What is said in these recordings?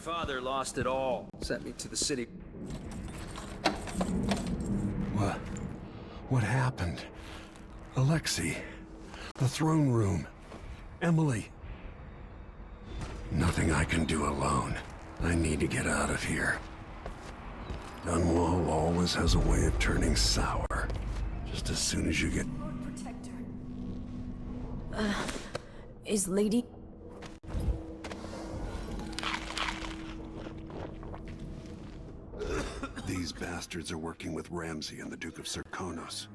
father lost it all. Sent me to the city. What happened? Elixir, the throne room, Emily. Nothing I can do alone. I need to get out of here. Dunwall always has a way of turning sour. Just as soon as you get... Lord Protector. Is Lady... These bastards are working with Ramsay and the Duke of Serkonos.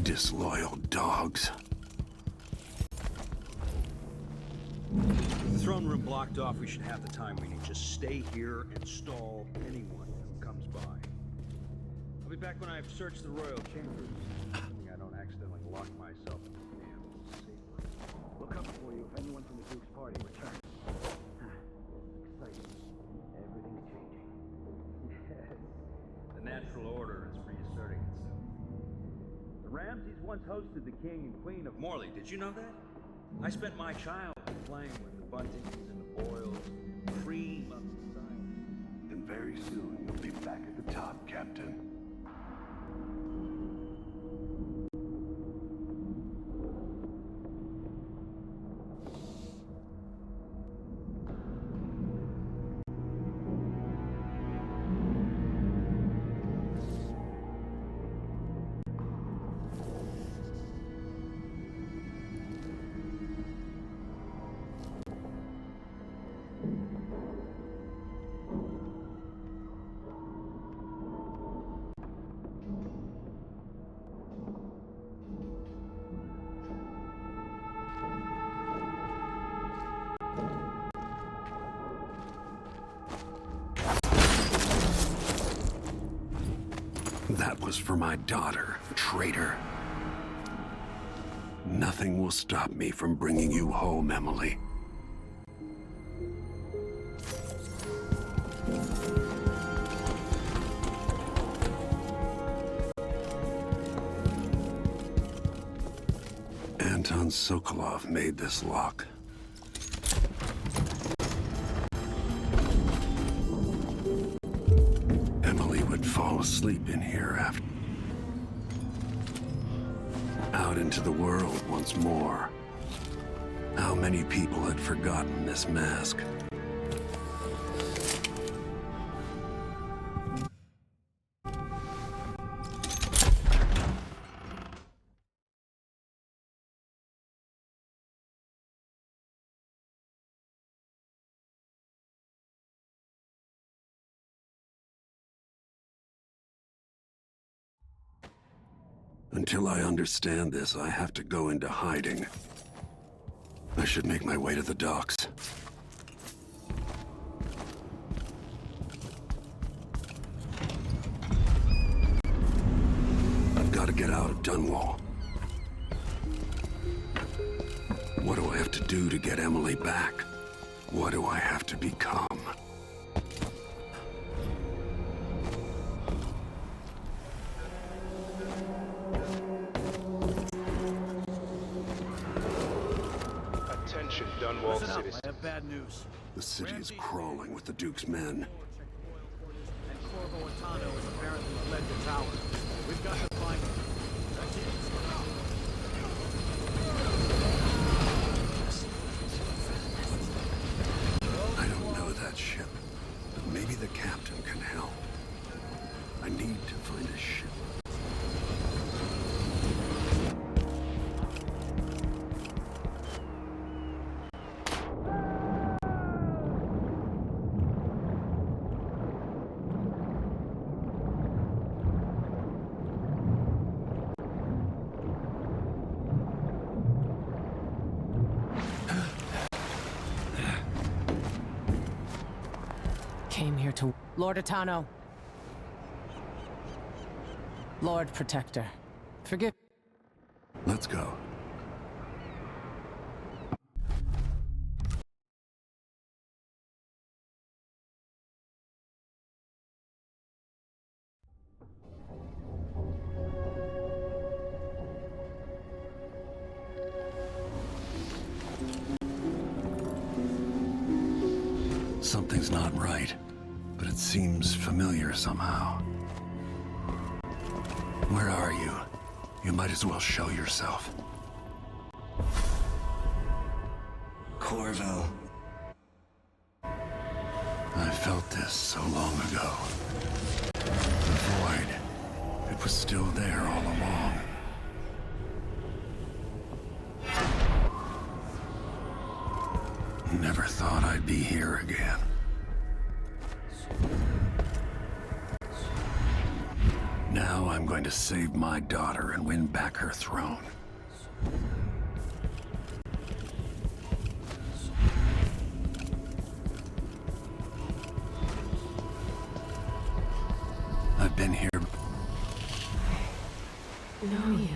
Disloyal dogs. With the throne room blocked off, we should have the time we need. Just stay here and stall anyone who comes by. I'll be back when I've searched the royal chambers. I don't accidentally lock myself in the damn safe room. We'll cover for you if anyone from the Duke's party returns. Exciting. Everything's changing. Yes. The natural order is reasserting itself. The Ramsays once hosted the king and queen of Morley. Did you know that? I spent my childhood playing with the buntings and the boils, cream of society. And very soon you'll be back at the top, Captain. That was for my daughter, traitor. Nothing will stop me from bringing you home, Emily. Anton Sokolov made this lock. Emily would fall asleep in here after... Out into the world once more. How many people had forgotten this mask? Until I understand this, I have to go into hiding. I should make my way to the docks. I've got to get out of Dunwall. What do I have to do to get Emily back? What do I have to become? Dunwall citizens. I have bad news. The city is crawling with the Duke's men. And Corvo is apparently led the tower. We've got to find him. That's it. I don't know that ship, but maybe the captain can help. I need to find a ship. Came here to... Lord Atano. Lord Protector. Forgive... Let's go. Something's not right, but it seems familiar somehow. Where are you? You might as well show yourself. Corvo. I felt this so long ago. The void. It was still there all along. Never thought I'd be here again. Now I'm going to save my daughter and win back her throne. I've been here. Know you.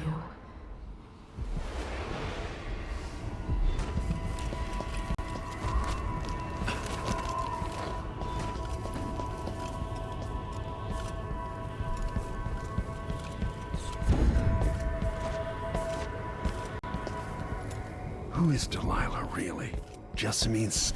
Who is Delilah, really? Jessamine's...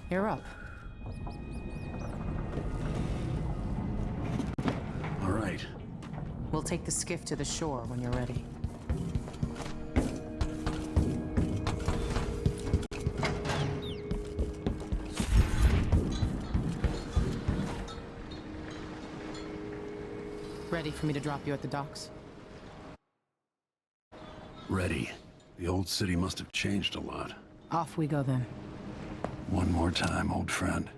You're up. All right. We'll take the skiff to the shore when you're ready. Ready for me to drop you at the docks? Ready. The old city must have changed a lot. Off we go then. One more time, old friend.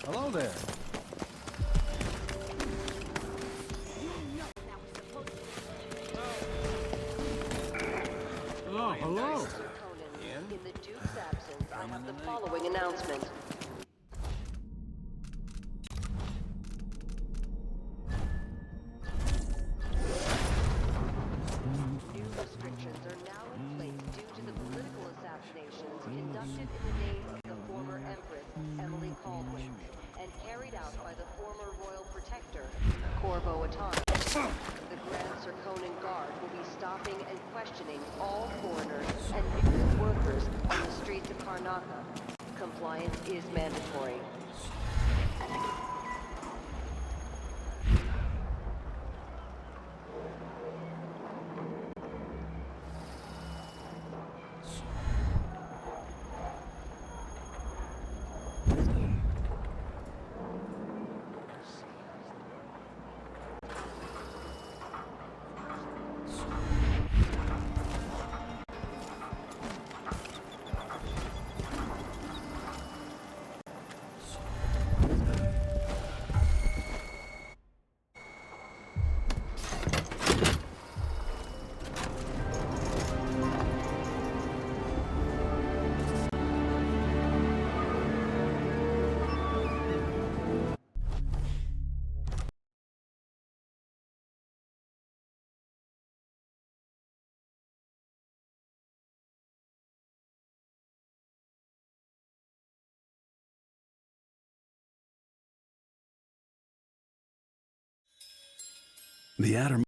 Hello there. Oh, hello. In the Duke's absence, I have the following announcement. New restrictions are now in place due to the political assassinations conducted in the name of the former Empress, Emily Caldwell, and carried out by the former Royal Protector, Corvo. The Grand Circonan Guard will be stopping and questioning all foreigners and new workers on the streets of Karnaca. Compliance is mandatory. The Adder...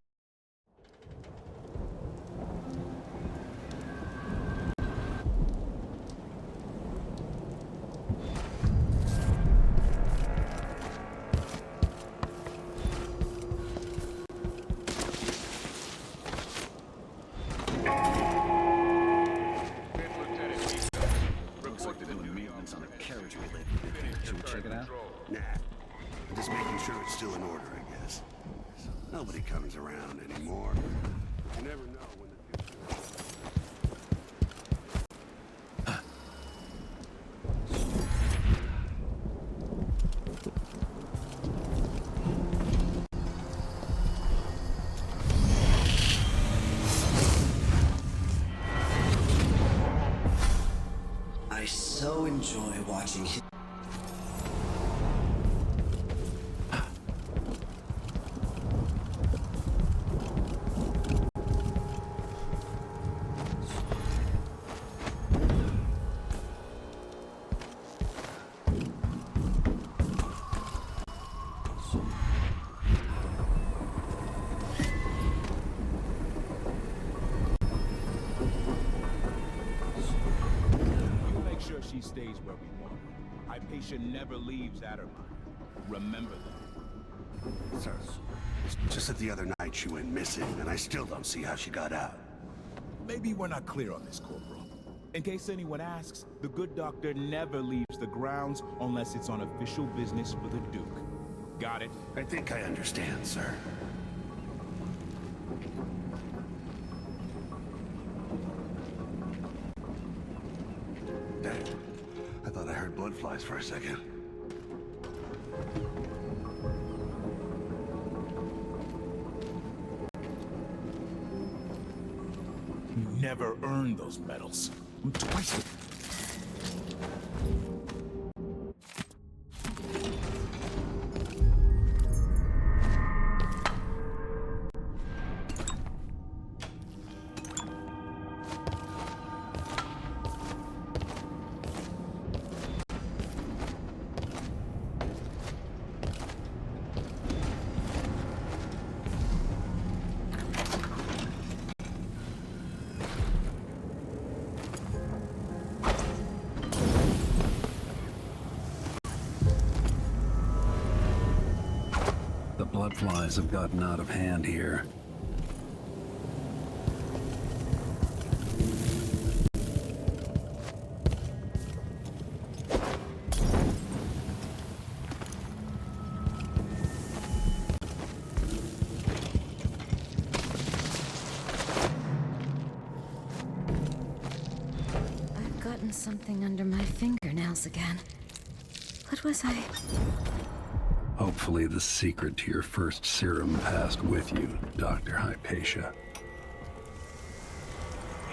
Looks like they're doing maintenance on a carriage related. Should we check it out? Nah. I'm just making sure it's still in order, I guess. Nobody comes around anymore. You never know when the future... I so enjoy watching him. She stays where we want her. Hypatia never leaves Addermine. Remember that. Sir, it's just that the other night she went missing, and I still don't see how she got out. Maybe we're not clear on this, Corporal. In case anyone asks, the good doctor never leaves the grounds unless it's on official business for the Duke. Got it? I think I understand, sir. Dang. I thought I heard blood flies for a second. You never earned those medals. I'm twice the... The blood flies have gotten out of hand here. I've gotten something under my fingernails again. What was I? Hopefully the secret to your first serum passed with you, Dr. Hypatia.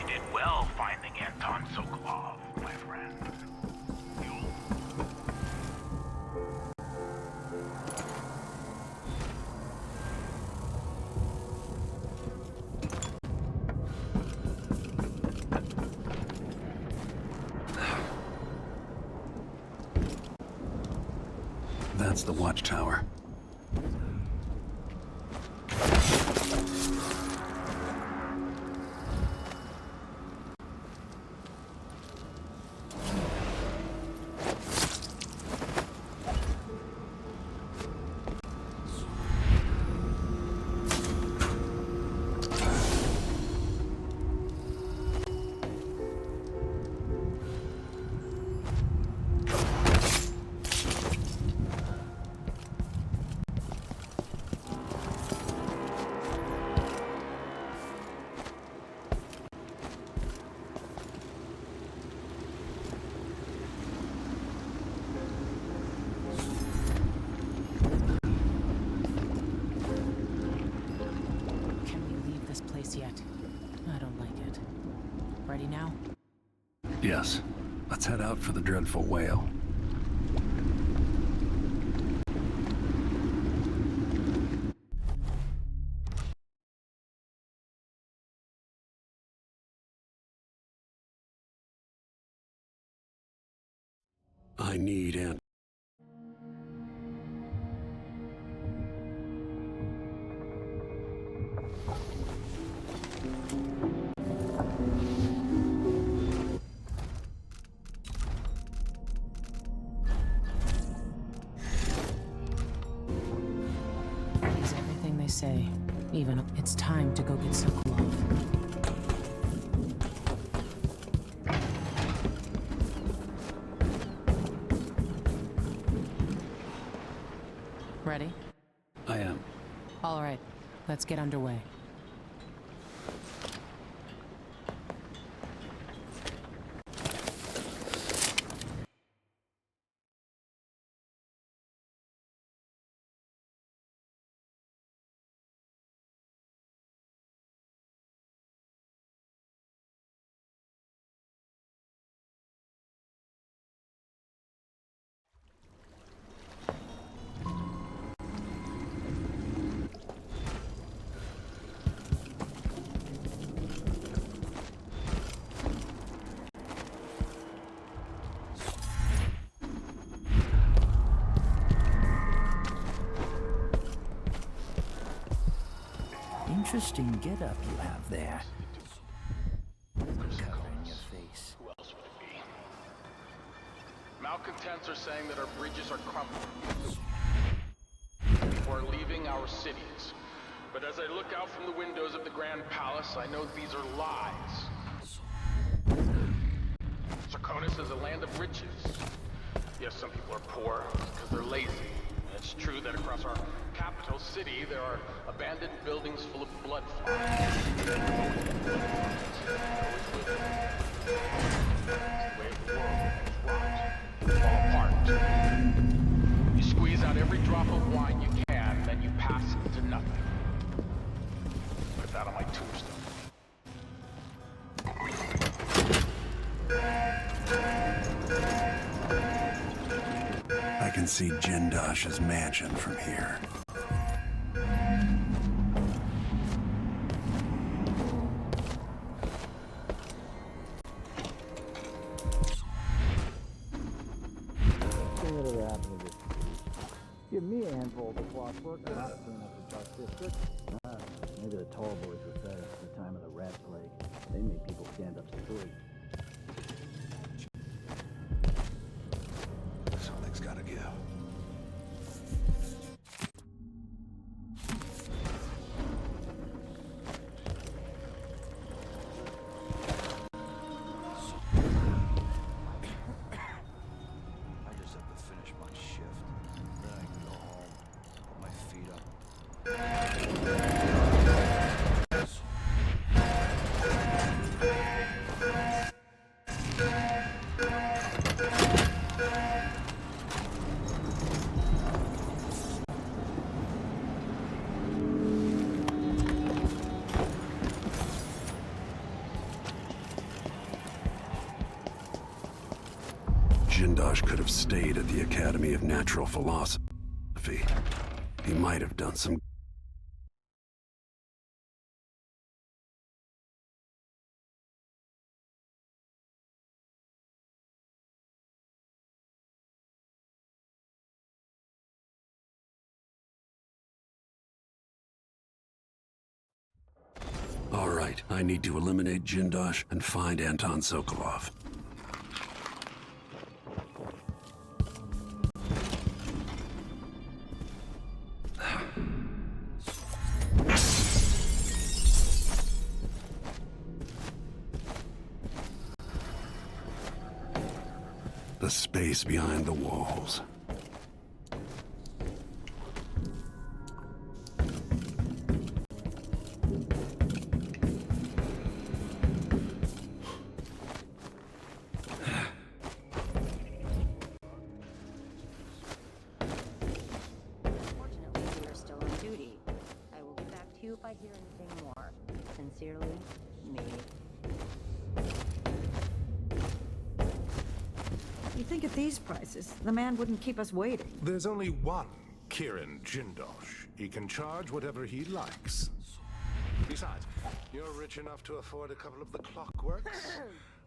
You did well finding Anton Sokolov, my friend. That's the watchtower. Yet. I don't like it. Ready now? Yes. Let's head out for the dreadful whale. I need Ant. I say, even it's time to go get Sokolov. Ready? I am. All right, let's get underway. Interesting get-up you have there. Covering your face. Who else would it be? Malcontents are saying that our bridges are crumbling. People are leaving our cities. But as I look out from the windows of the Grand Palace, I know these are lies. Sarkonis is a land of riches. Yes, some people are poor because they're lazy. It's true that across our capital city, there are abandoned buildings full of blood flies. The way of the world, things rot, fall apart. You squeeze out every drop of wine you can, then you pass it to nothing. Put that on my tombstone. I can see Jindosh's mansion from here. Whatever happened to this? Give me a handful of the clockwork. Clean up the Dark District. Maybe the tall boys were fed at the time of the rat plague. They made people stand up straight. Something's gotta give. I just have to finish my shift. Then I can go home, put my feet up. Jindosh could have stayed at the Academy of Natural Philosophy. He might have done some... All right, I need to eliminate Jindosh and find Anton Sokolov. The space behind the walls. Fortunately, we are still on duty. I will get back to you if I hear anything more. Sincerely, me. You think at these prices, the man wouldn't keep us waiting? There's only one Kirin Jindosh. He can charge whatever he likes. Besides, you're rich enough to afford a couple of the clockworks.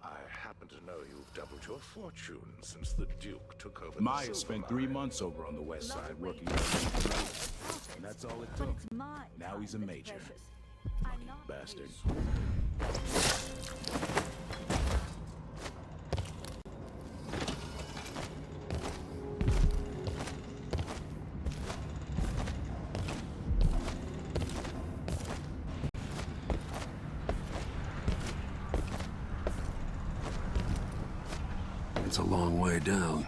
I happen to know you've doubled your fortune since the Duke took over. Maya spent 3 months over on the west side working on and that's all it took. Now he's a major. Lucky bastard. a long way down.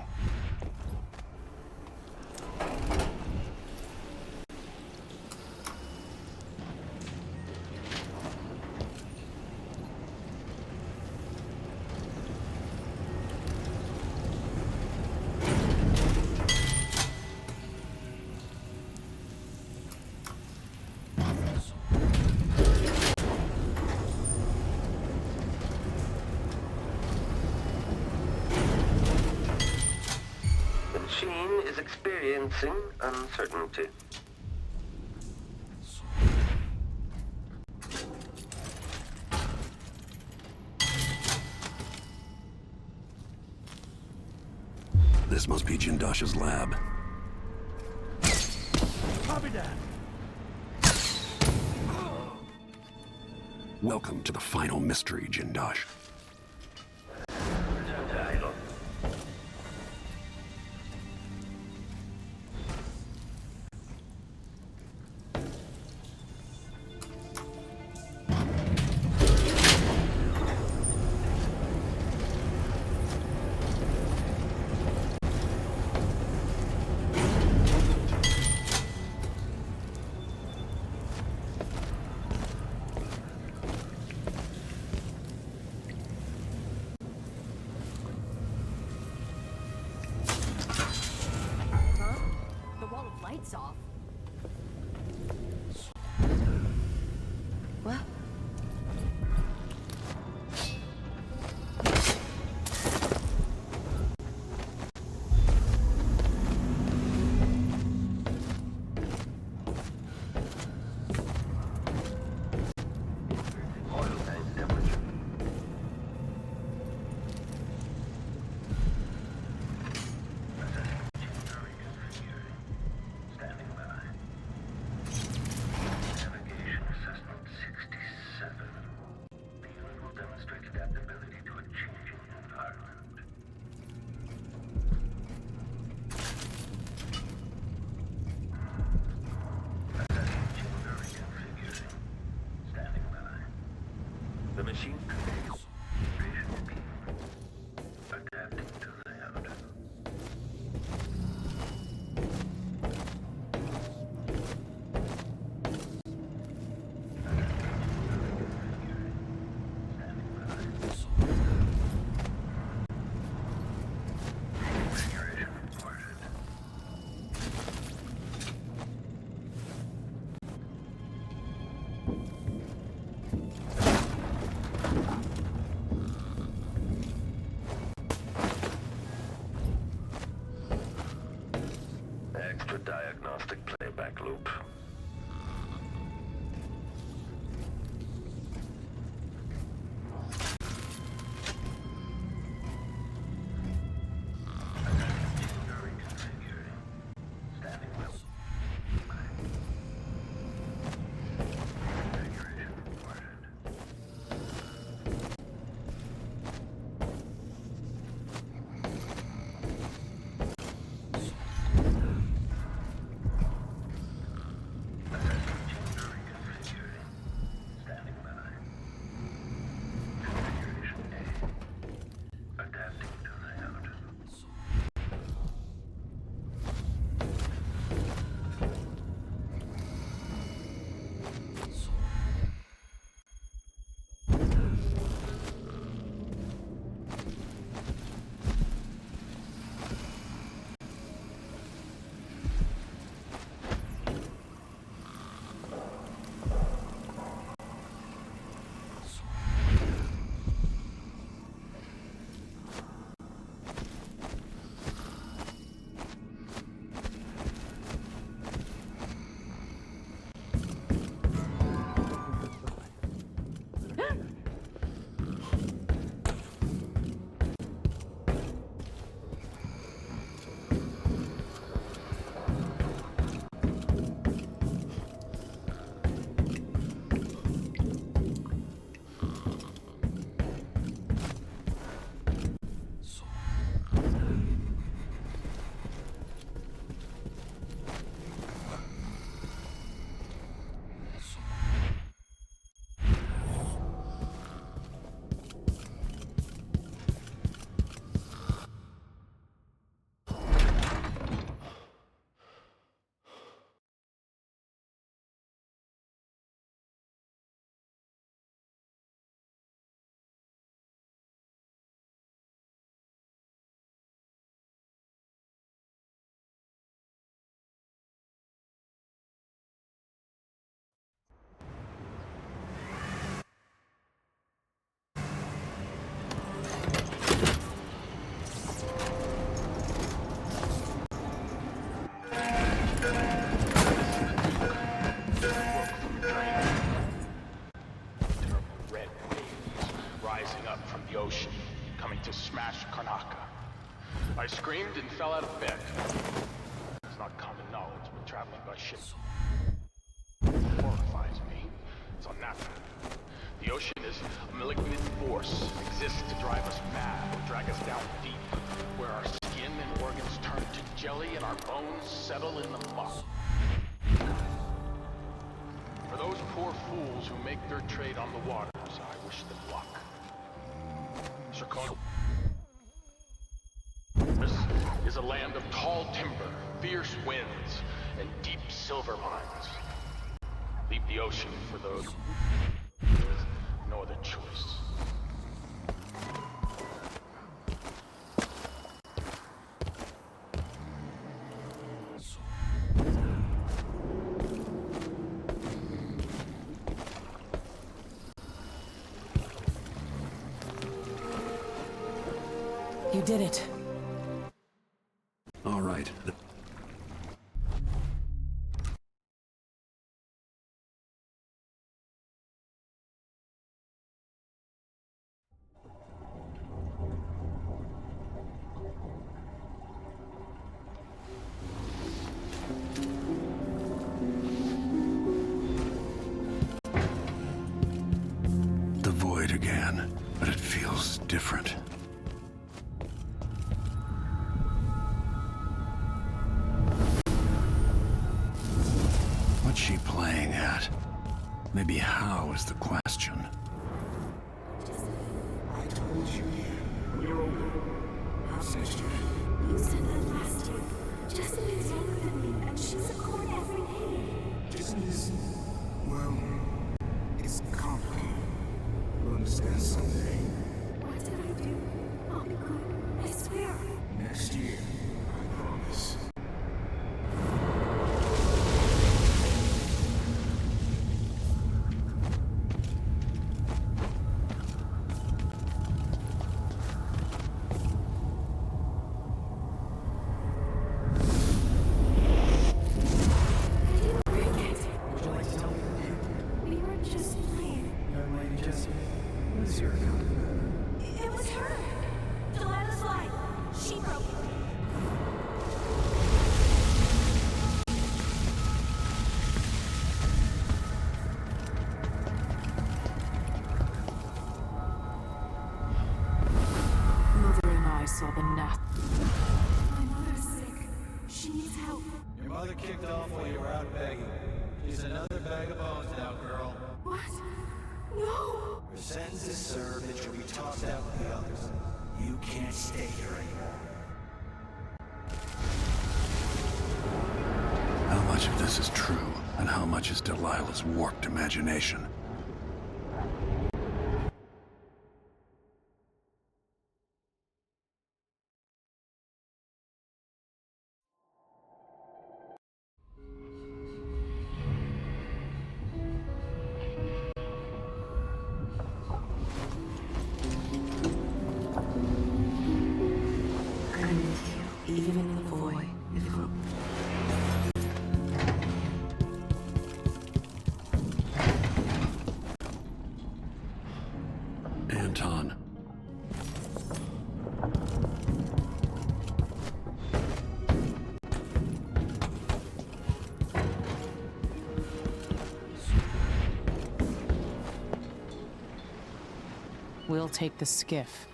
Is experiencing uncertainty. This must be Jindosh's lab. Copy that. Welcome to the final mystery, Jindosh. Lights off. What? The machine conveys visual beam, adapting to layout. Configuration reported. Extra diagnostic playback loop. screamed and fell out of bed. It's not common knowledge, but traveling by ship horrifies me. It's unnatural. The ocean is a malignant force. It exists to drive us mad or drag us down deep, where our skin and organs turn to jelly and our bones settle in the muck. For those poor fools who make their trade on the waters, I wish them luck. Sir Corvo. This is a land of tall timber, fierce winds, and deep silver mines. Leave the ocean for those with no other choice. You did it. All right. The void again, but it feels different. What's she playing at? Maybe how is the question. I told you, we're older. How's next year? You said that last year. Jessica's younger than me, and she's a court every day. Business, well, it's complicated. You'll understand someday. What did I do? I'll be good. I swear. Next year, I promise. Saw the nest. My mother's sick. She needs help. Your mother kicked off while you were out begging. She's another bag of bones now, girl. What? No! Her sentence is served and she'll be tossed out with the others. You can't stay here anymore. How much of this is true, and how much is Delilah's warped imagination? Even in the void, Anton. We'll take the skiff.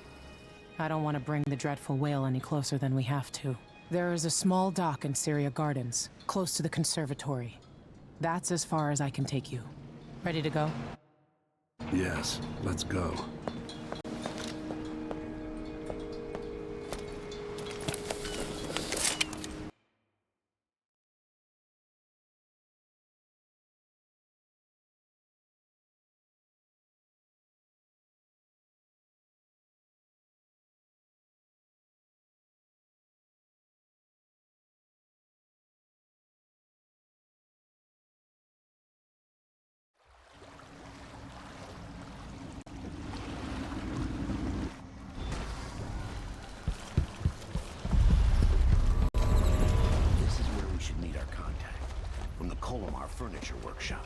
I don't want to bring the dreadful whale any closer than we have to. There is a small dock in Syria Gardens, close to the conservatory. That's as far as I can take you. Ready to go? Yes, let's go. Furniture workshop.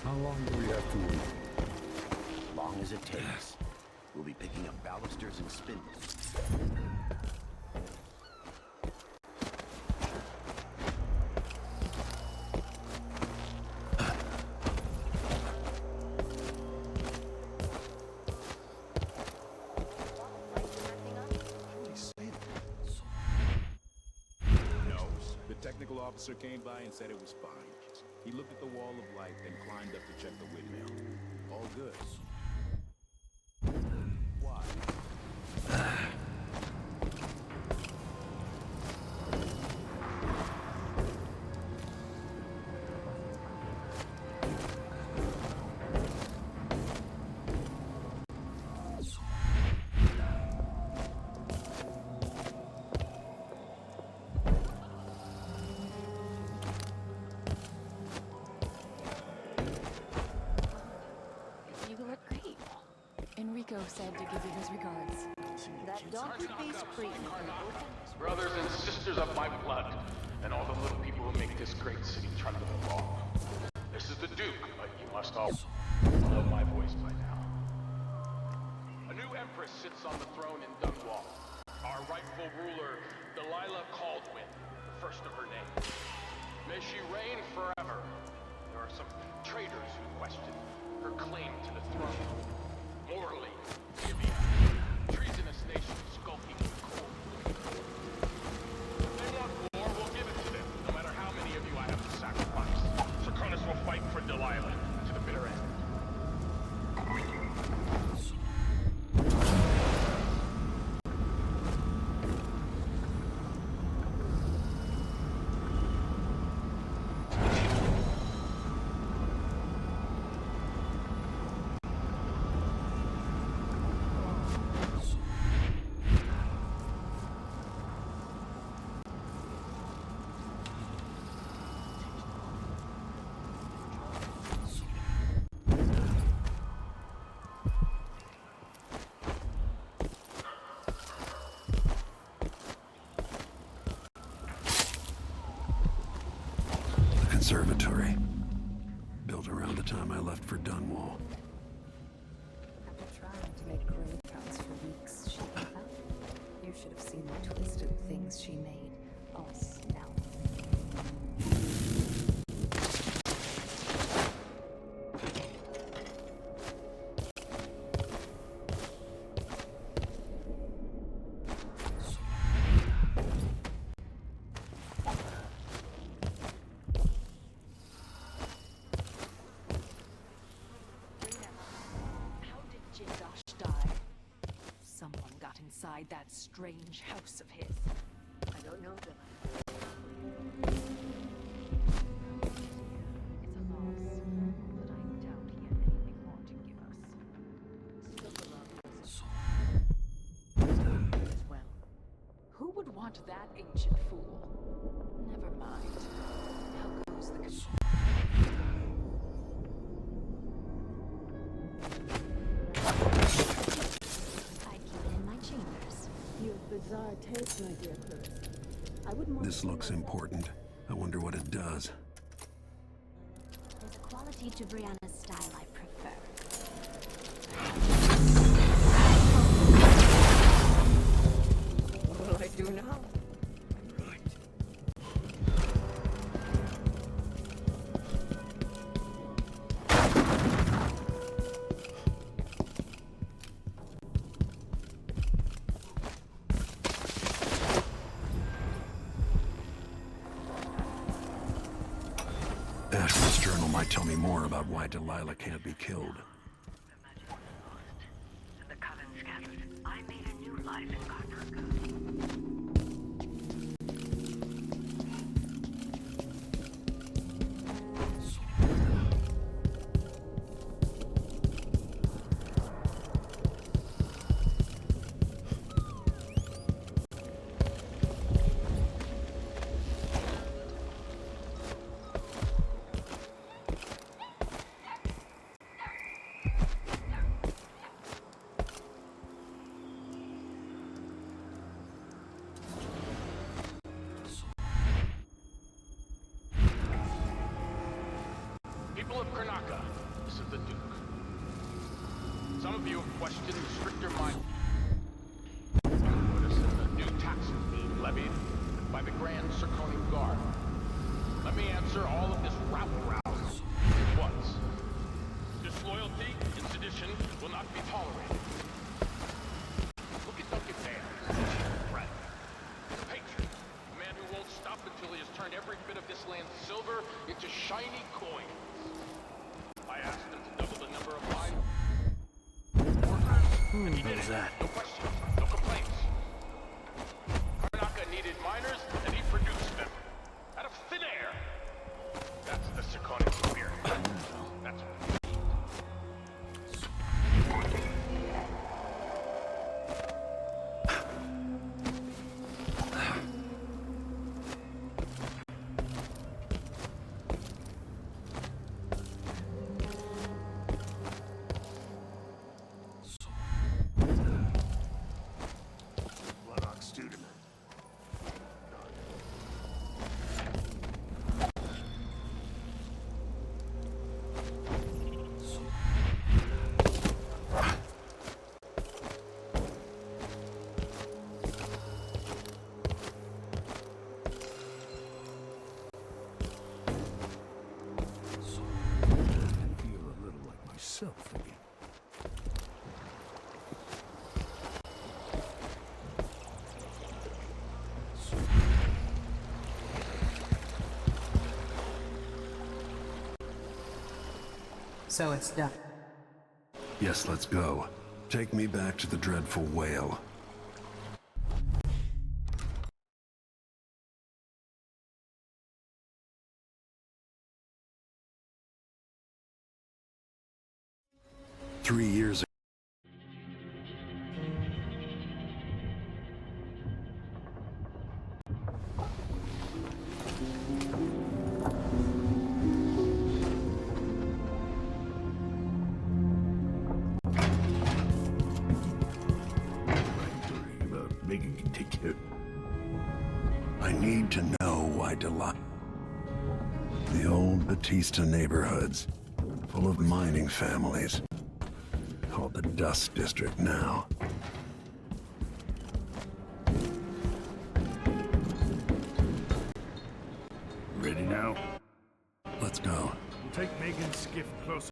How long do we have to wait? Long as it takes. We'll be picking up balusters and spindles. technical officer came by and said it was fine. He looked at the wall of light, then climbed up to check the windmill. All good. Why? Enrico said to give you his regards. That donkey face creep. Brothers and sisters of my blood, and all the little people who make this great city trundle along. This is the Duke, but you must all know my voice by now. A new empress sits on the throne in Dunwall. Our rightful ruler, Delilah Caldwin, the first of her name. May she reign forever. There are some traitors who question her claim to the throne. Morally, Gibeah, treasonous nation skulking in the cold. If they want war, we'll give it to them, no matter how many of you I have to sacrifice. Serkonis will fight for Delilah to the bitter end. Conservatory. Built around the time I left for Dunwall. After trying to make grave counts for weeks, she gave up. You should have seen the twisted things she made. Us now. Inside that strange house of his. I don't know them. It's a loss, but I doubt he had anything more to give us. Still belongs as well. Who would want that ancient fool? Never mind. How goes the bizarre taste, my dear Clarissa. I wouldn't want This looks important. I wonder what it does. There's a quality to Brianna's style I prefer. What will I do now? Ashman's journal might tell me more about why Delilah can't be killed. The coven scattered. I made a new life in Karnaka. People of Karnaka, this is the Duke. Some of you have questioned the stricter mind. Notice the new taxes being levied by the Grand Serkonian Guard. Let me answer all of this rabble-rouse at once. Disloyalty and sedition will not be tolerated. Look at Duncan Dale, his chief friend. He's a patriot, a man who won't stop until he has turned turn every bit of this land's silver into shiny coins. I asked him to double the number of mine workers, and he did it. that? No questions, no complaints. Karnaka needed miners, and he produced them. Out of thin air. That's the Serkonic spirit. That's what we need. Bloodhawk student. I feel a little like myself again. So it's done. Yes, let's go. Take me back to the dreadful whale. Three years ago. About Megan can take care. I need to know why Delilah. The old Batista neighborhoods, full of mining families, called the Dust District now. Ready now? Let's go. We'll take Megan's skiff closer.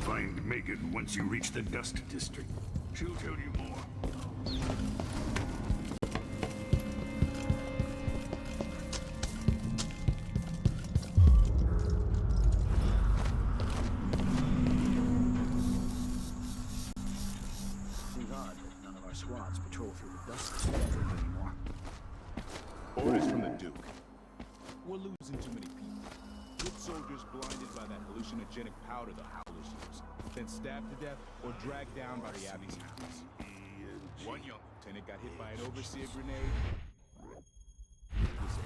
Find Megan once you reach the Dust District. She'll tell you more. Seems odd that none of our squads patrol through the Dust District anymore. Orders from the Duke. We're losing too many people. Good soldiers blinded by that hallucinogenic powder the Howlers use, then stabbed to death or dragged down by the Abbey's hounds. One young lieutenant got hit by an overseer grenade. Listen,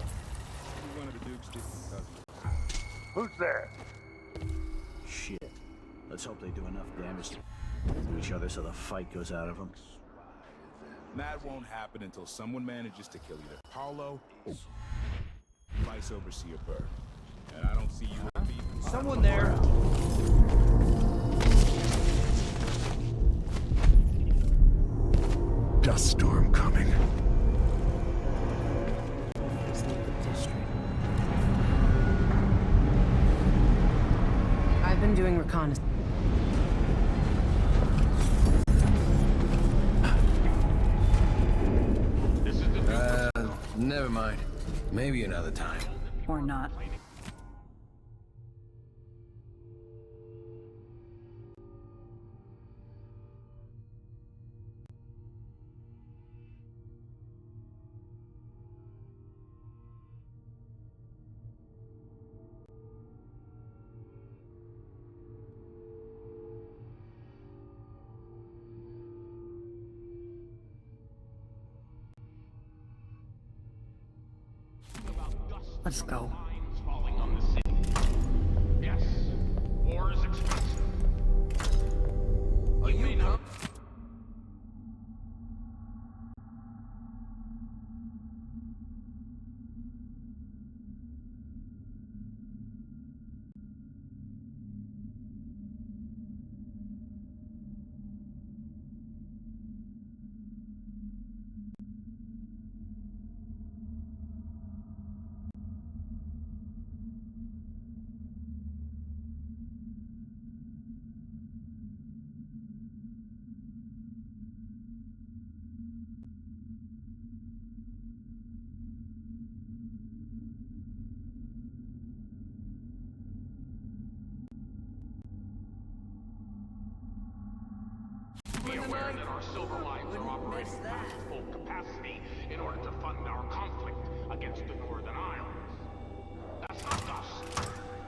one of the Duke's distant cousins. Who's there? Shit. Let's hope they do enough damage to each other so the fight goes out of them. That won't happen until someone manages to kill either Paulo or Vice Overseer Burr. And I don't see you or me. Someone there. Dust storm coming. I've been doing reconnaissance. Never mind. Maybe another time. Or not. Let's go. Falling on the city. Yes, war is expensive. You may not. What's that? full capacity in order to fund our conflict against the Northern Isles. That's not dust.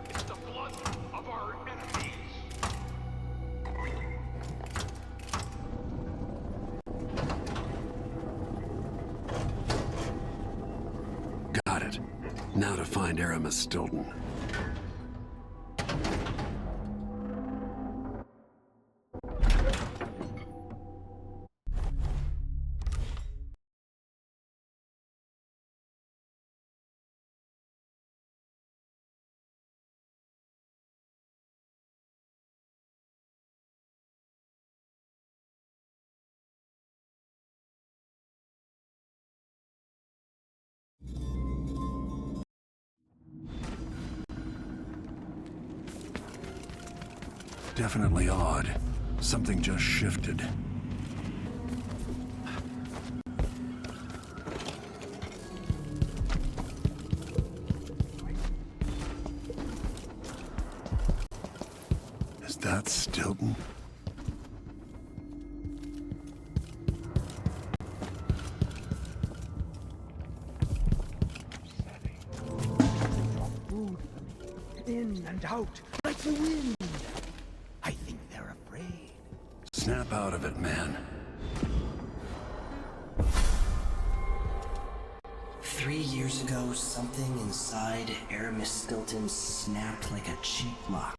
It's the blood of our enemies. Got it. Now to find Aramis Stilton. Definitely odd. Something just shifted. Is that Stilton? In and out, like the wind. I think they're afraid. Snap out of it, man. 3 years ago, something inside Aramis Stilton snapped like a cheap lock.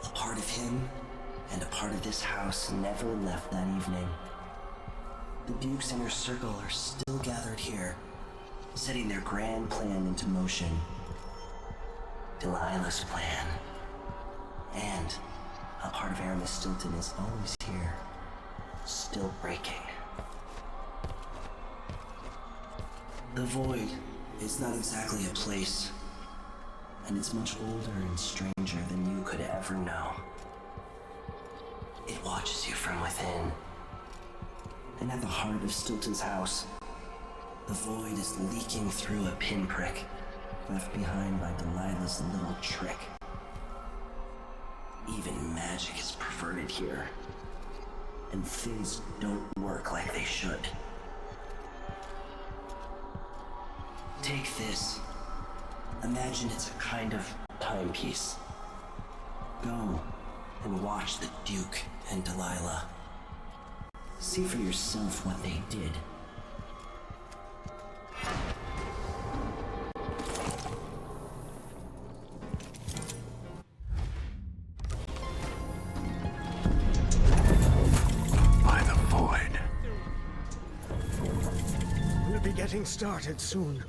A part of him and a part of this house never left that evening. The Duke's inner circle are still gathered here, setting their grand plan into motion. Delilah's plan. And a part of Aramis Stilton is always here, still breaking. The Void is not exactly a place, and it's much older and stranger than you could ever know. It watches you from within. And at the heart of Stilton's house, the Void is leaking through a pinprick left behind by Delilah's little trick. Even magic is perverted here, and things don't work like they should. Take this. Imagine it's a kind of timepiece. Go and watch the Duke and Delilah. See for yourself what they did. By the Void. We'll be getting started soon.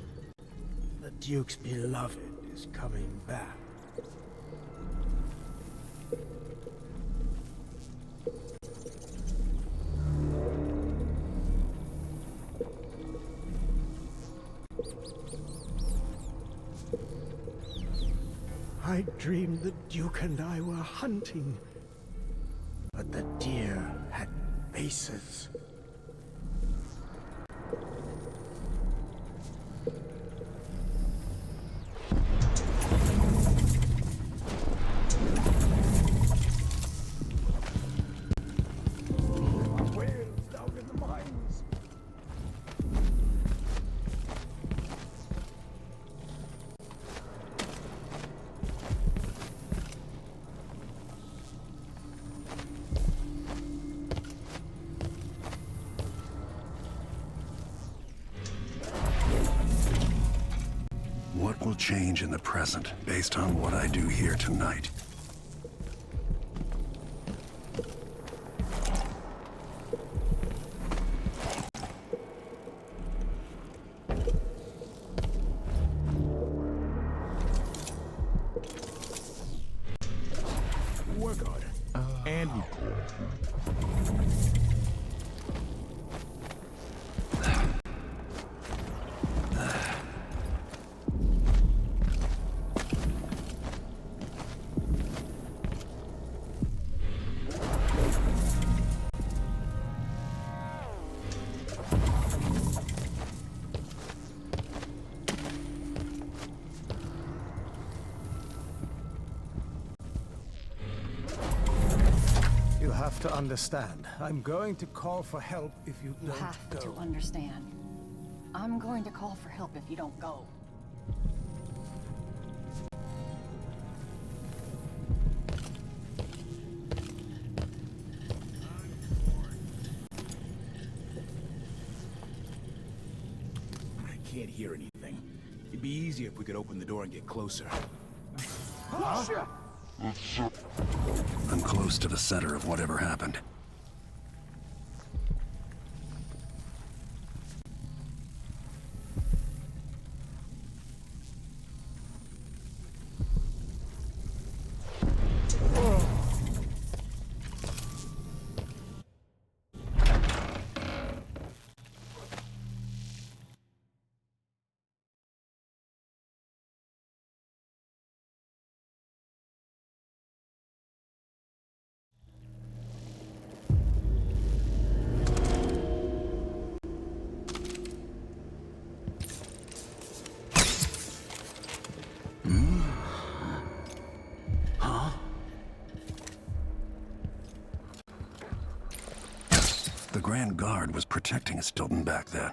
The Duke's beloved is coming back. I dreamed the Duke and I were hunting, but the deer had bases. Whales down in the mines. What will change in the present based on what I do here tonight? Work on it. And to understand. I'm going to call for help if you You don't have go. to understand. I'm going to call for help if you don't go. I can't hear anything. It'd be easier if we could open the door and get closer. I'm close to the center of whatever happened. The Grand Guard was protecting Stilton back then.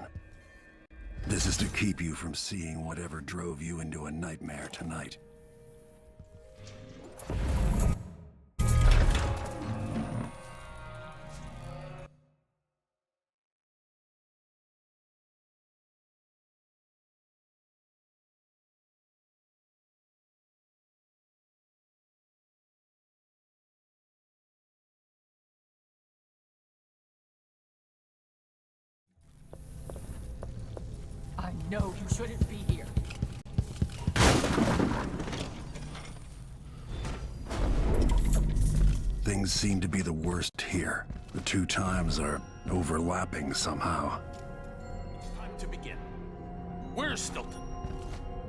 This is to keep you from seeing whatever drove you into a nightmare tonight. I know you shouldn't be here. Things seem to be the worst here. The two times are overlapping somehow. Time to begin. Where's Stilton?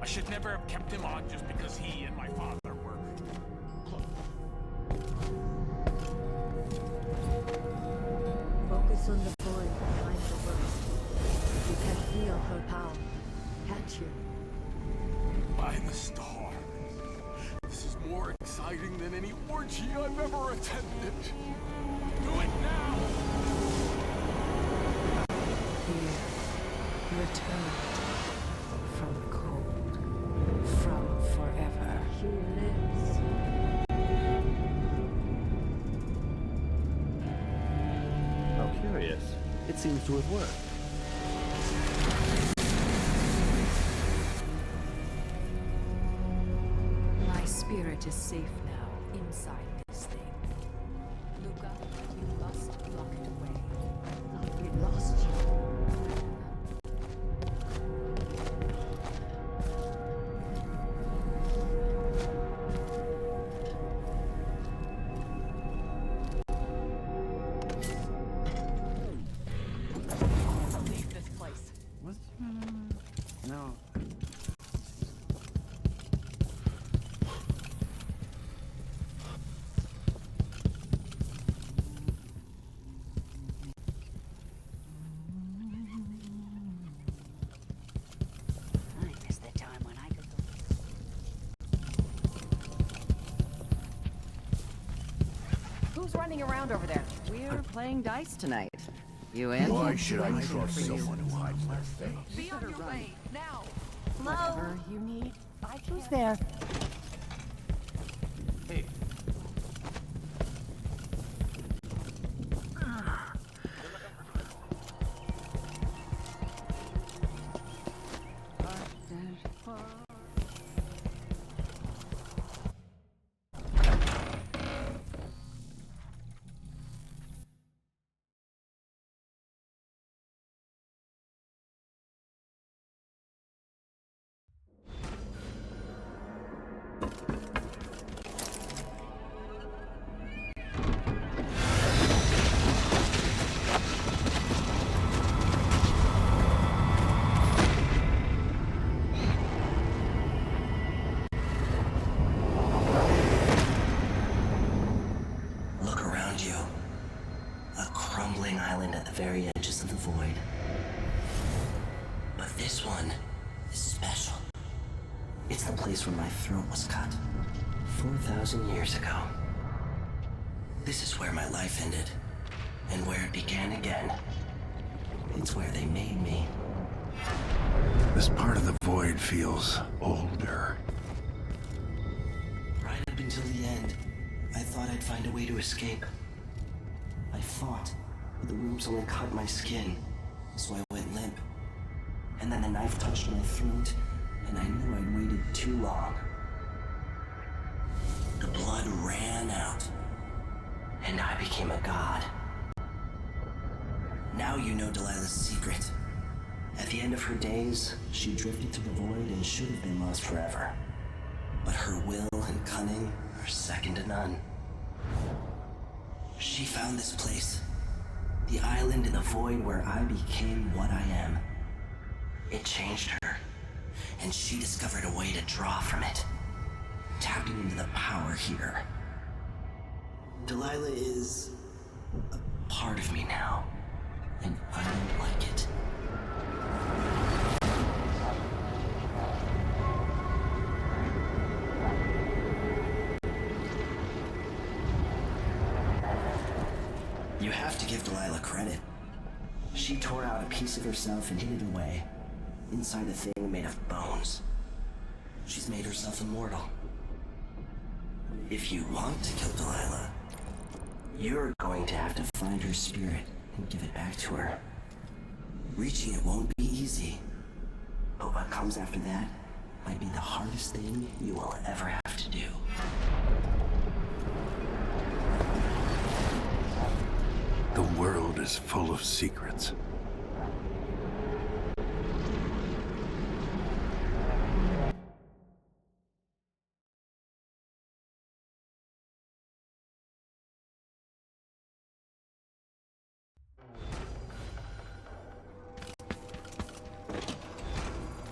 I should never have kept him on just because he and my father were close. Focus on the void behind the world. You can feel her power, can't you? By the stars. This is more exciting than any orgy I've ever attended. Do it now! Here, return from the cold, from forever. She lives. How curious. It seems to have worked. My spirit is safe now, inside this thing. Luca, you must lock it away. We lost you. Leave this place. What? No. I miss the time when I could go. Who's running around over there? We're playing dice tonight. You in? Why should I trust someone who hides their face? Be on your way, now! Whatever you need. Who's there? Hey. Look around you. A crumbling island at the very edges of the void. But this one is special. It's the place where my throat was cut 4,000 years ago. This is where my life ended, and where it began again. It's where they made me. This part of the void feels older. Right up until the end, I thought I'd find a way to escape. I fought, but the ropes only cut my skin, so I went limp. And then the knife touched my throat, and I knew I'd waited too long. The blood ran out, and I became a god. Now you know Delilah's secret. At the end of her days, she drifted to the void and should have been lost forever. But her will and cunning are second to none. She found this place, the island in the void where I became what I am. It changed her, and she discovered a way to draw from it, tapping into the power here. Delilah is a part of me now, and I don't like it. You have to give Delilah credit. She tore out a piece of herself and hid it away, inside a thing made of bones. She's made herself immortal. If you want to kill Delilah, you're going to have to find her spirit and give it back to her. Reaching it won't be easy, but what comes after that might be the hardest thing you will ever have to do. The world is full of secrets.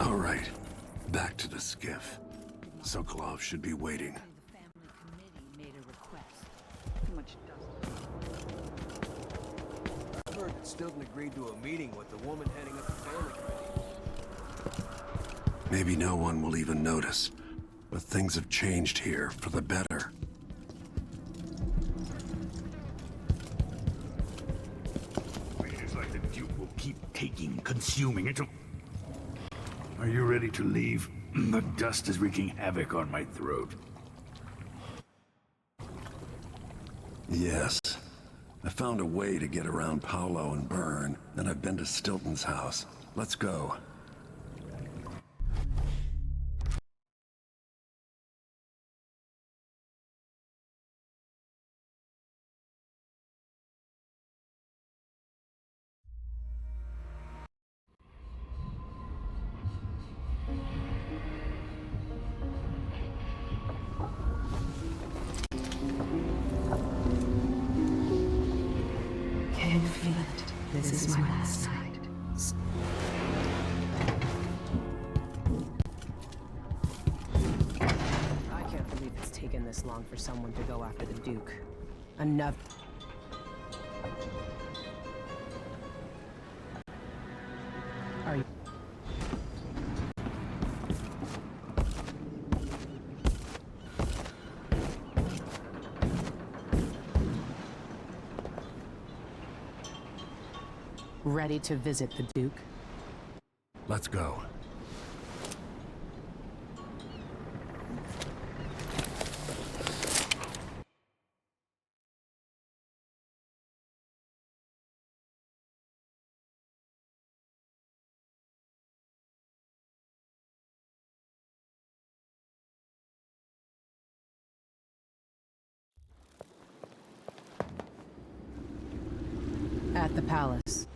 All right, back to the skiff. Sokolov should be waiting. The family committee made a request. Too much dust. I heard that Stilton agreed to a meeting with the woman heading up the family committee. Maybe no one will even notice, but things have changed here for the better. It's like the Duke will keep consuming it. Are you ready to leave? The dust is wreaking havoc on my throat. Yes. I found a way to get around Paolo and Byrne, and I've been to Stilton's house. Let's go. Can you feel it? This is my last night. I can't believe it's taken this long for someone to go after the Duke. Enough. Are you... ready to visit the Duke? Let's go. At the palace.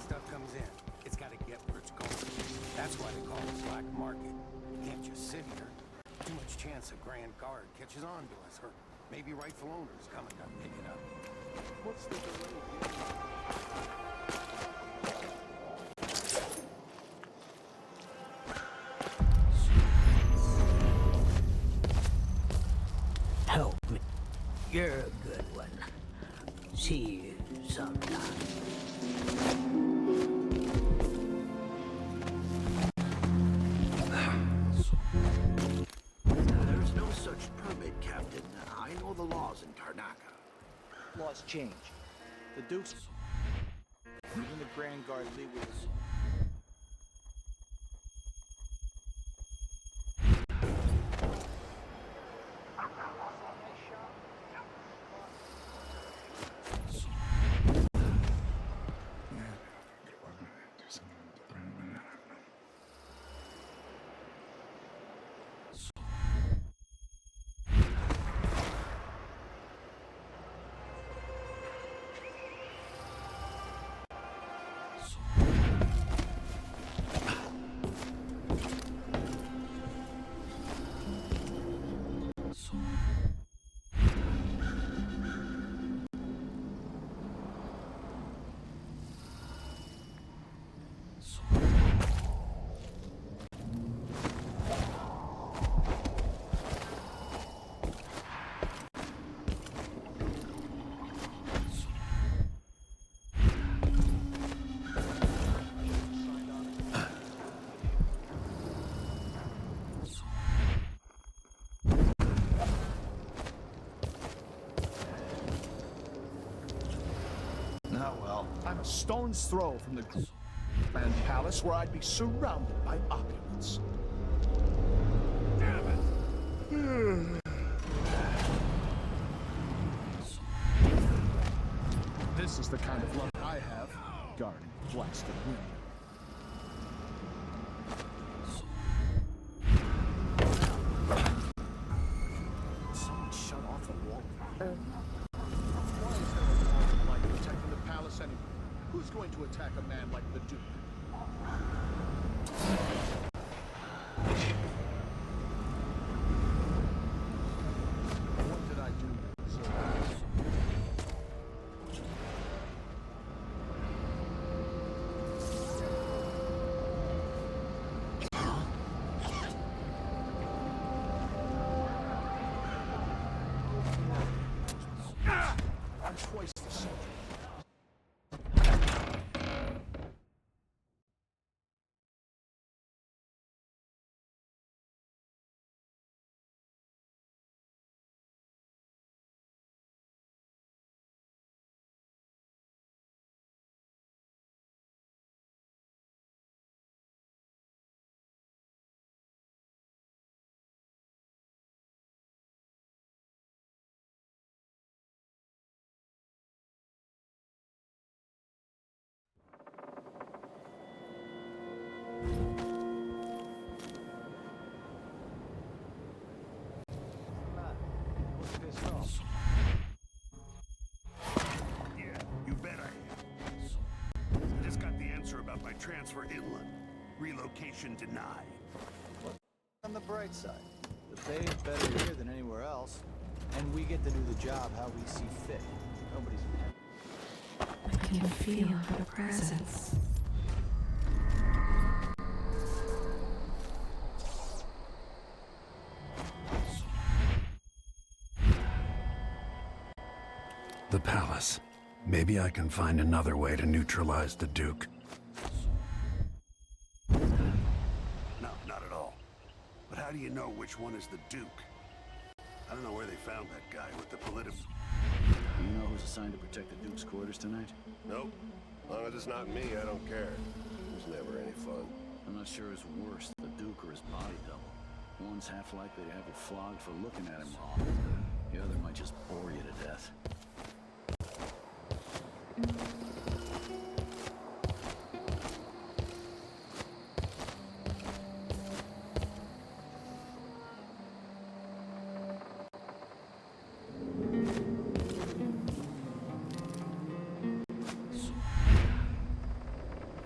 Stuff comes in. It's got to get where it's going. That's why they call it black market. You can't just sit here. Too much chance a Grand Guard catches on to us, or maybe rightful owners come and pick it up. What's the delay? Help me. You're a good one. See you sometime. know the laws in Tarnaka. Laws change. The Duke's... Even the Grand Guard lead with... I'm a stone's throw from the Grand Palace where I'd be surrounded by opulence. Damn it! This is the kind of luck I have, guarding blasted wind. Someone shut off the wall. Why is there a wall like protecting the palace anyway? Who's going to attack a man like the Duke? What did I do to deserve this? I'm twice the soldier. Yeah, you bet I am. I just got the answer about my transfer inland. Relocation denied. On the bright side, the pay is better here than anywhere else, and we get to do the job how we see fit. Nobody's mad. I can feel her presence. The palace. Maybe I can find another way to neutralize the Duke. No, not at all. But how do you know which one is the Duke? I don't know where they found that guy with the political... Do you know who's assigned to protect the Duke's quarters tonight? Nope. As long as it's not me, I don't care. It was never any fun. I'm not sure who's worse, the Duke or his body double. One's half likely to have you flogged for looking at him wrong. The other might just bore you to death.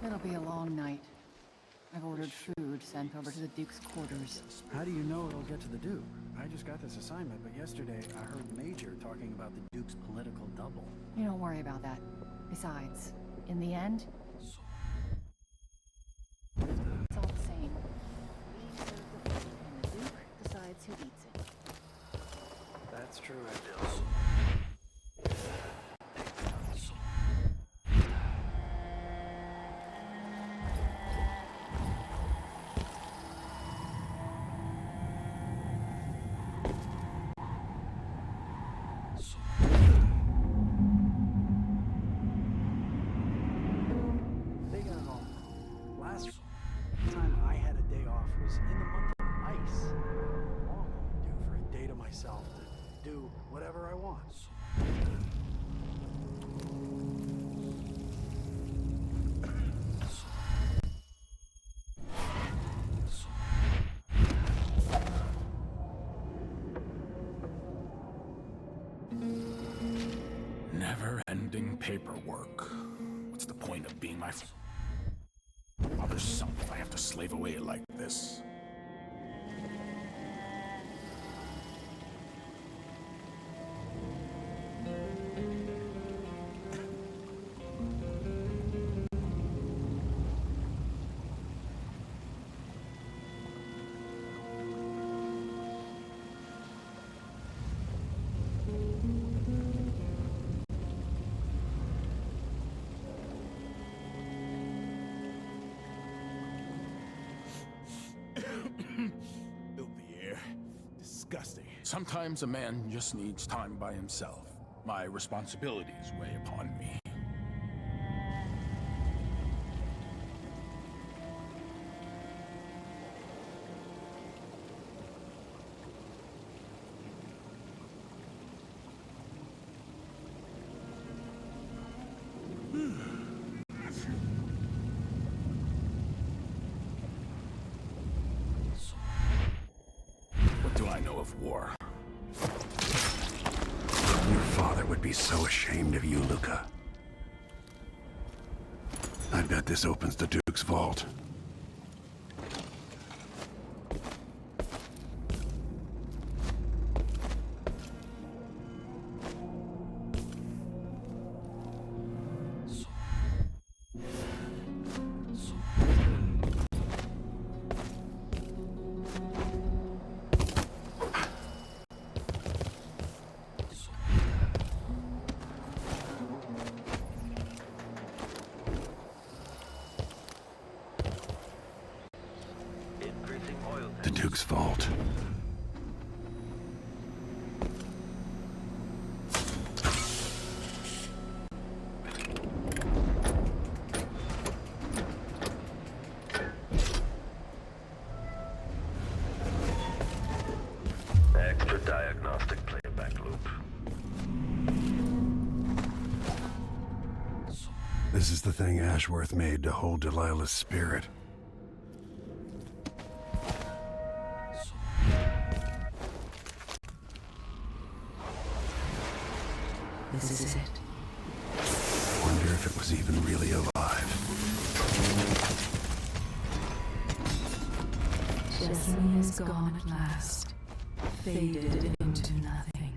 It'll be a long night. I've ordered food sent over to the Duke's quarters. How do you know it'll get to the Duke? I just got this assignment, but yesterday I heard Major talking about the Duke's political double. You don't worry about that. Besides, in the end, it's all the same. We serve the food, and the Duke decides who eats it. That's true, Never-ending paperwork. What's the point of being my father's son if I have to slave away like this? Disgusting. Sometimes a man just needs time by himself. My responsibilities weigh upon me. What do I know of war? Your father would be so ashamed of you, Luca. I bet this opens the Duke's vault. The Duke's vault. Extra diagnostic playback loop. This is the thing Ashworth made to hold Delilah's spirit. This is it. Wonder if it was even really alive. Destiny is gone at last, faded into nothing.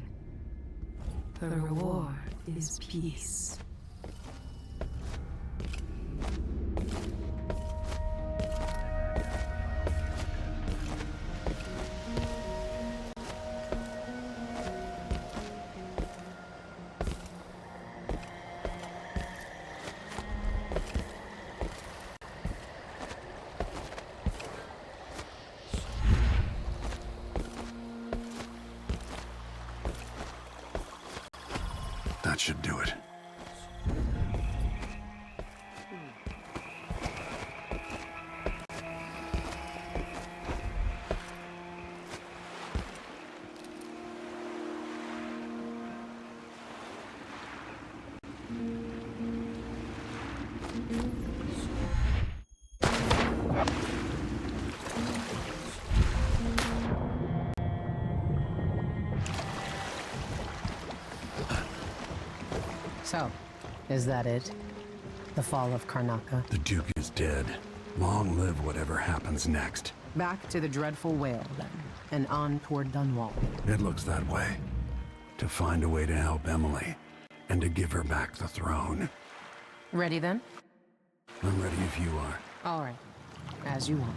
Her reward is peace. That should do it. So, is that it? The fall of Karnaca? The Duke is dead. Long live whatever happens next. Back to the dreadful whale, then, and on toward Dunwall. It looks that way. To find a way to help Emily, and to give her back the throne. Ready, then? I'm ready if you are. All right. As you want.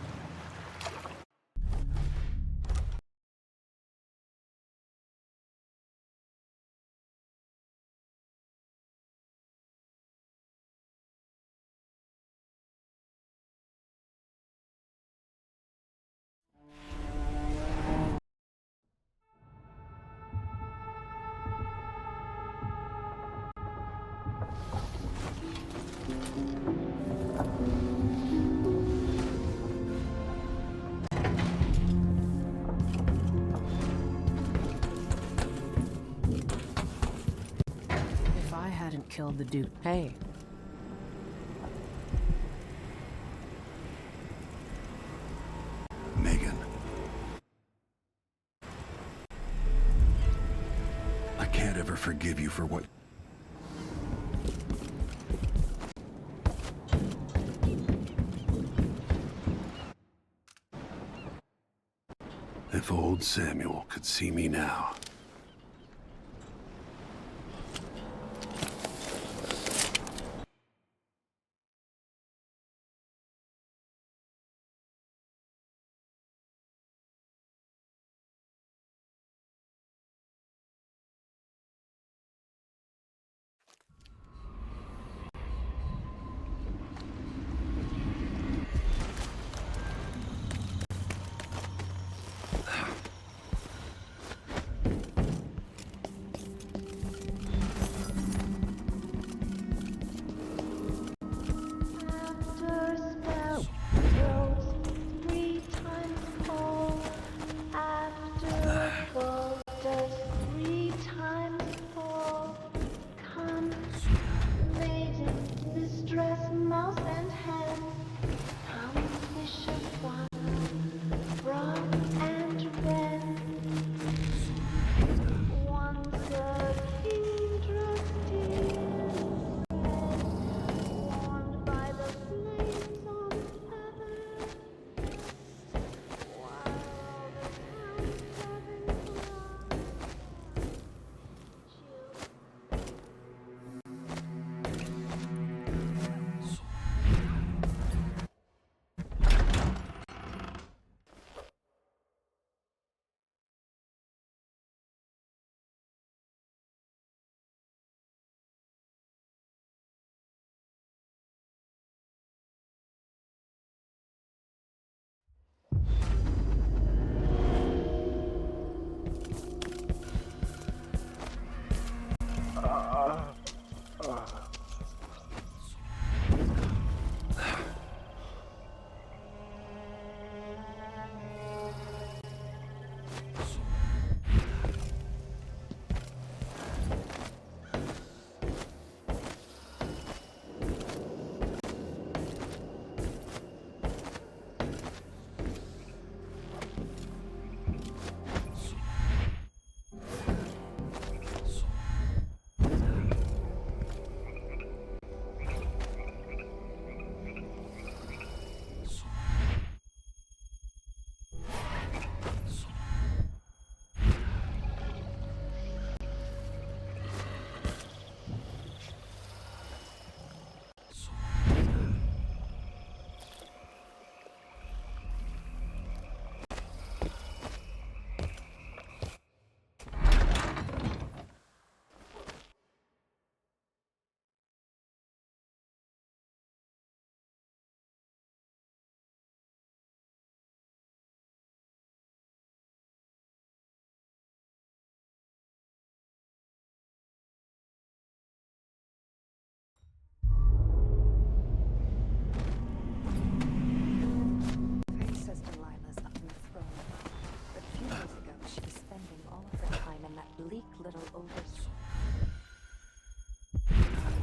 hadn't killed the Duke. Hey. Megan. I can't ever forgive you for what... If old Samuel could see me now...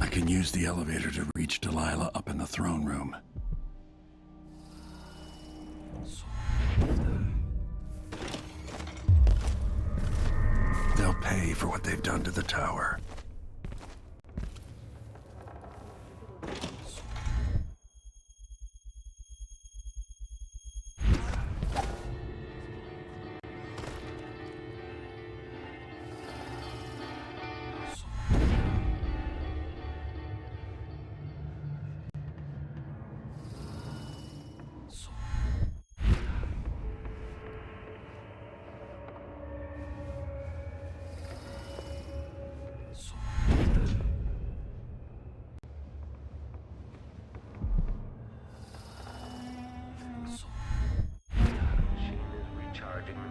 I can use the elevator to reach Delilah up in the throne room. They'll pay for what they've done to the tower.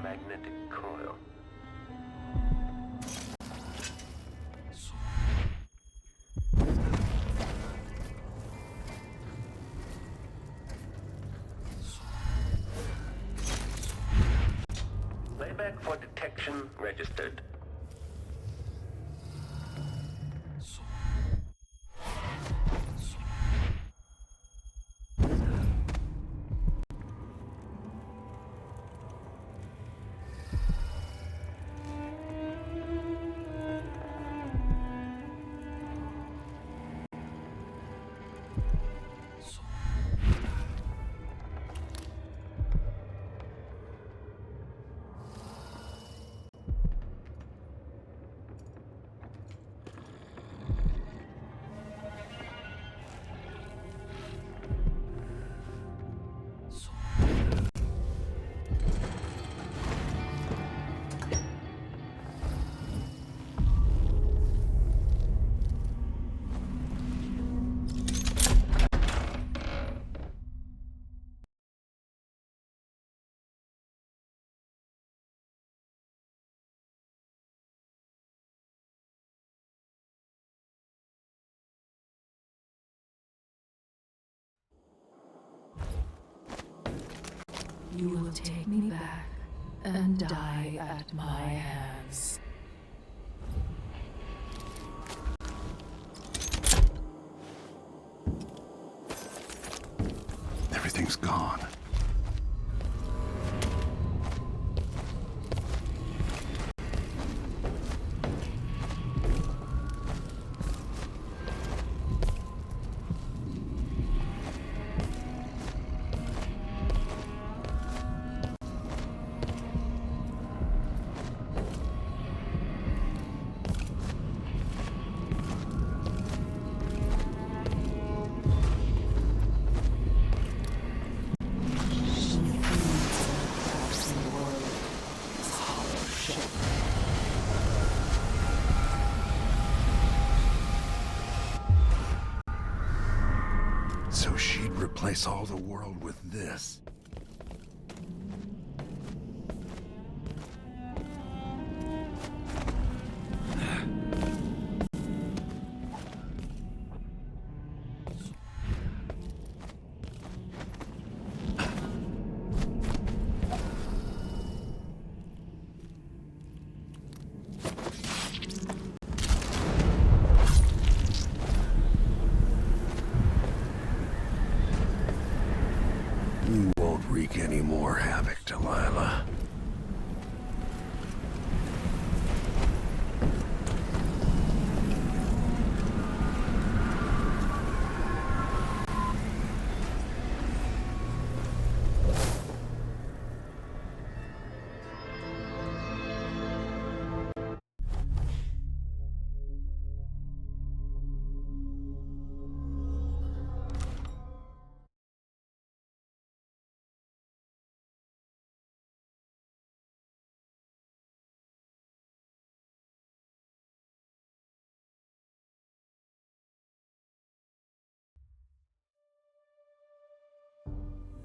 Magnetic coil. Playback for detection registered. you will take me back and die at my hands. Everything's gone. So she'd replace all the world with this. You won't wreak any more havoc, Delilah.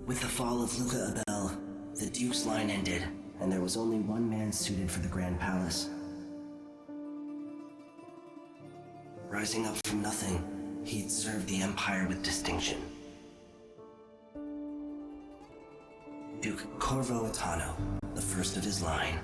With the fall of Luca Abel, the Duke's line ended, and there was only one man suited for the Grand Palace. Rising up from nothing, he'd served the Empire with distinction. Duke Corvo Atano, the first of his line.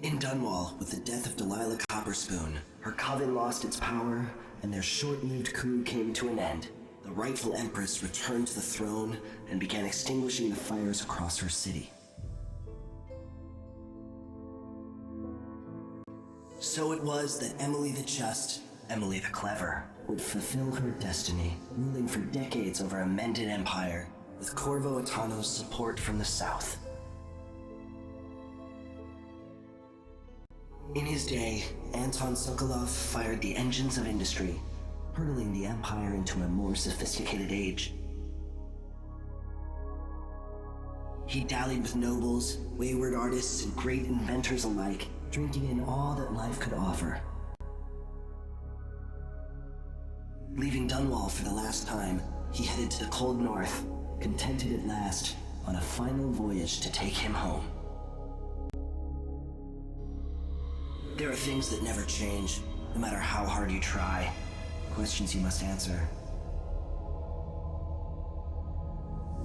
In Dunwall, with the death of Delilah Copperspoon, her coven lost its power, and their short-lived coup came to an end. The rightful Empress returned to the throne and began extinguishing the fires across her city. So it was that Emily the Just, Emily the Clever, would fulfill her destiny, ruling for decades over a mended empire, with Corvo Atano's support from the south. In his day, Anton Sokolov fired the engines of industry, hurtling the Empire into a more sophisticated age. He dallied with nobles, wayward artists, and great inventors alike, drinking in all that life could offer. Leaving Dunwall for the last time, he headed to the cold north, contented at last, on a final voyage to take him home. There are things that never change, no matter how hard you try. Questions you must answer.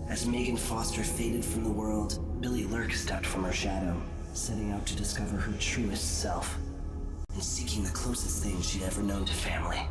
As Megan Foster faded from the world, Billy Lurk stepped from her shadow, setting out to discover her truest self, and seeking the closest thing she'd ever known to family.